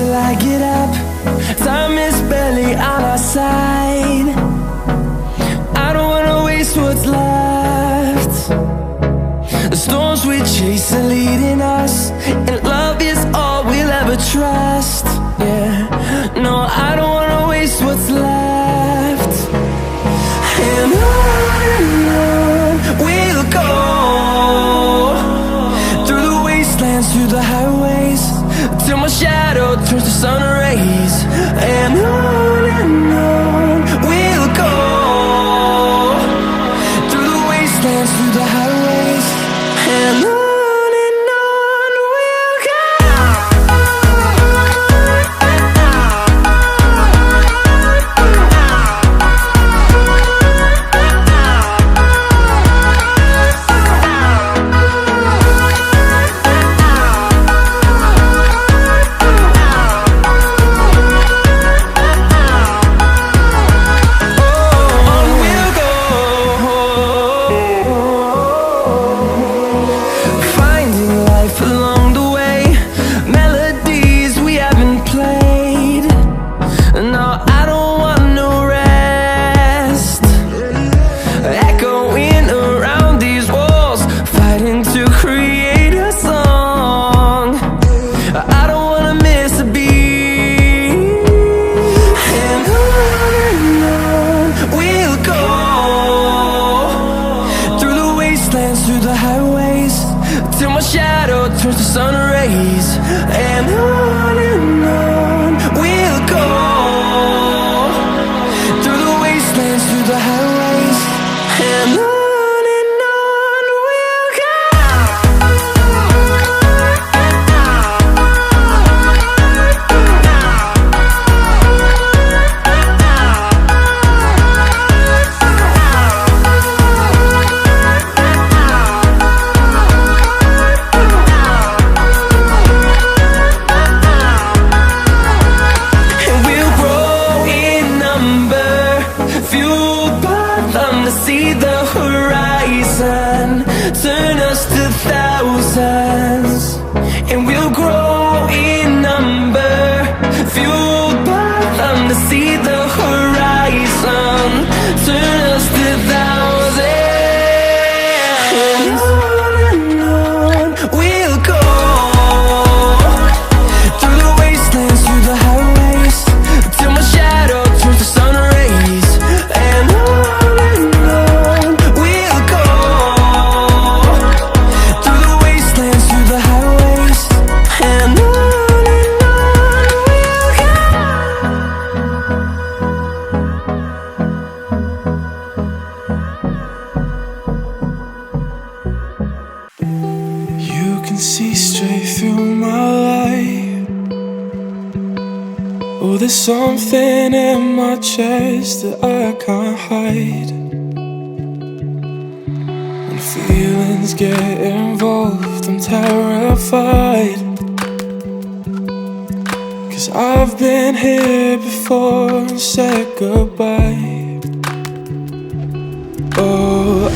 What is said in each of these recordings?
till I get up. Time is barely on our side. I don't wanna waste what's left. The storms we chase are leading us, and love is all we'll ever trust. Yeah, no, I don't wanna waste what's left. And on we'll go, through the wastelands, through the highways, till my shadow turns to sun rays. And on we'll go, through the wastelands, through the highways, and on we'll go. Through the highways, till my shadow turns to sun rays. And on we'll go, through the wastelands, through the highways, and on we'll go. See the horizon, turn us to thousands, and we'll grow in number, fueled by them. To see the horizon, turn us to thousands, and on we'll go, through the wastelands, through the highways, till my shadow turns to sun rays. And see straight through my life. Oh, there's something in my chest that I can't hide. When feelings get involved, I'm terrified, 'cause I've been here before and said goodbye. Oh,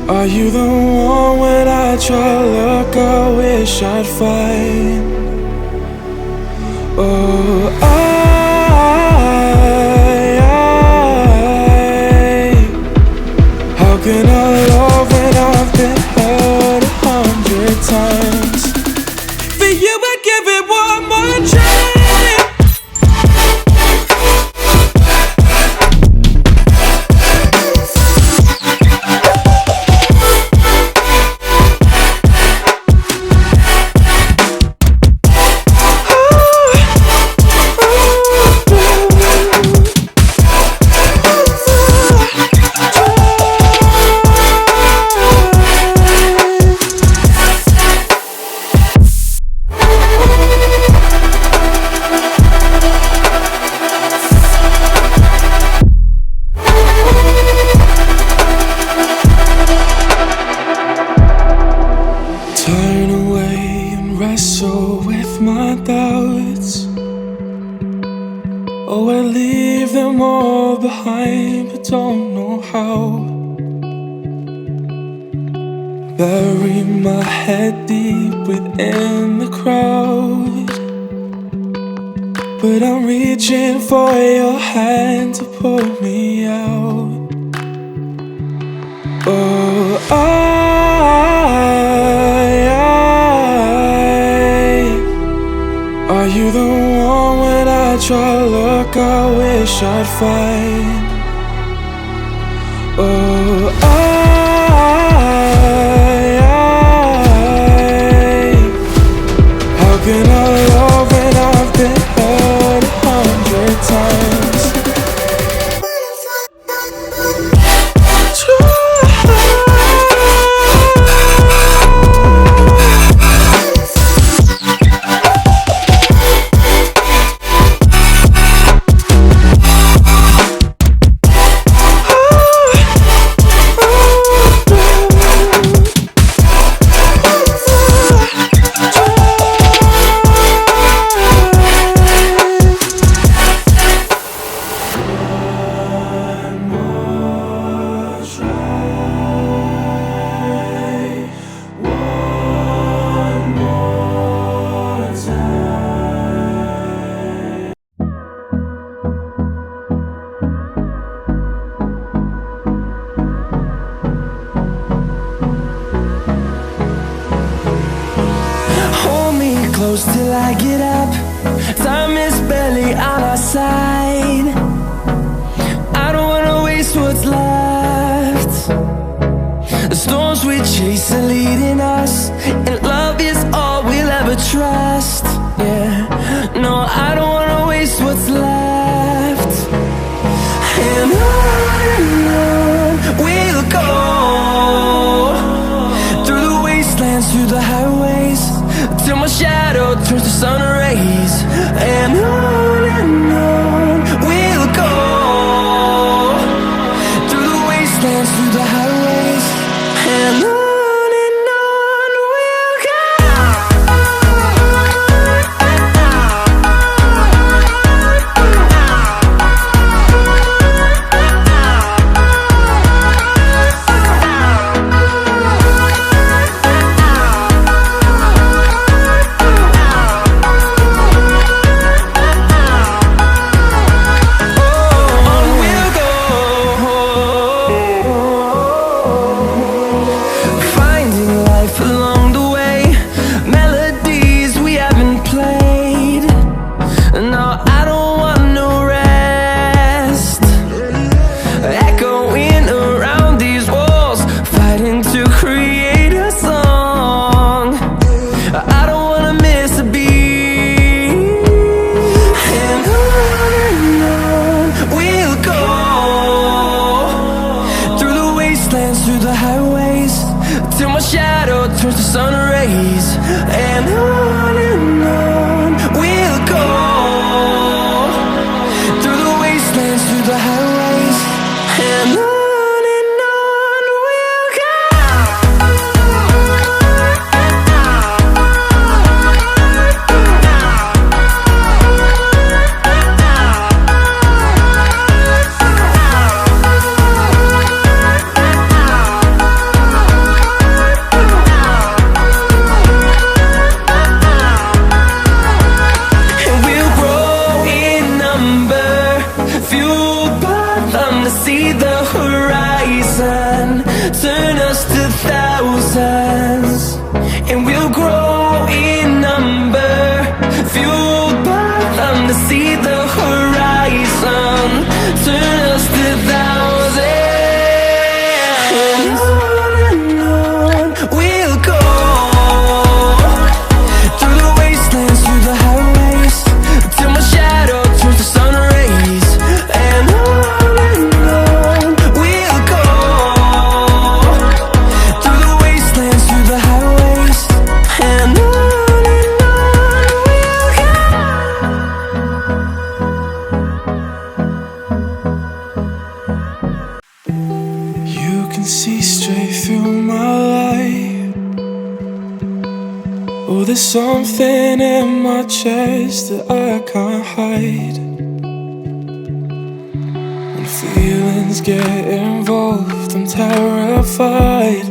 are you the one when I try to look I wish I'd find? Oh, how can I love when I've been hurt 100 times? For you I'd give it one more try. Oh, I leave them all behind, but don't know how. Bury my head deep within the crowd, but I'm reaching for your hand to pull me out. Oh, are you the one when I try to look, I wish I'd find? Oh, how can I love when I've been hurt 100 times? Close till I get up. Time is barely on our side. I don't wanna waste what's left. The storms we chase are leading us, and love is all we'll ever trust. Yeah, no, I don't wanna waste what's left. And on we'll go, through the wastelands, through the highways, till my shadow turns to sun rays. And on we'll go, through the wastelands, through the highways, and on we'll go. Through the highways, till my shadow turns to sun rays. And on we'll go, through the wastelands, through the highways, and on we'll go. See the horizon, turn us to thousands, and we'll grow in number, fueled by them. To see the horizon, turn us to thousands, and on we'll go, through the wastelands, through the highways, till my shadow turns to sun rays. And see straight through my life. Oh, there's something in my chest that I can't hide. When feelings get involved, I'm terrified.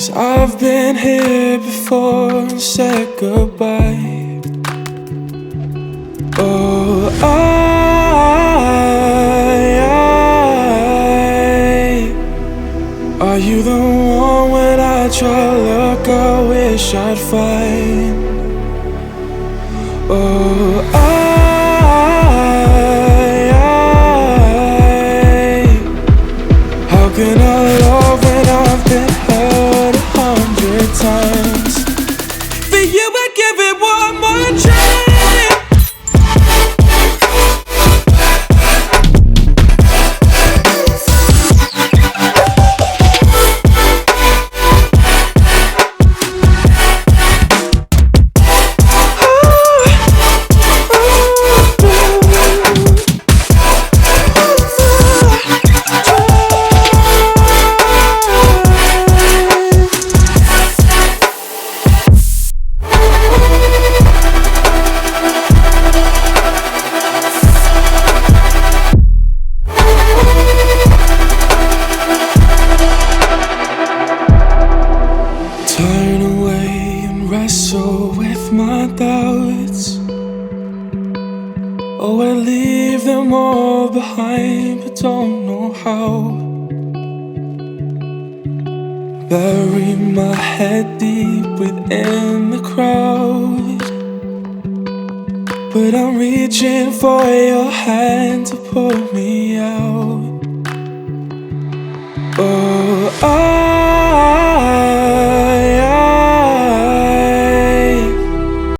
'Cause I've been here before and said goodbye. Oh, are you the one when I try to look, I wish I'd find? Oh, how can I love when I've been hurt 100 times? For you I'd give it one more try. Turn away and wrestle with my doubts. Oh, I leave them all behind, but don't know how. Bury my head deep within the crowd, but I'm reaching for your hand to pull me out. Oh,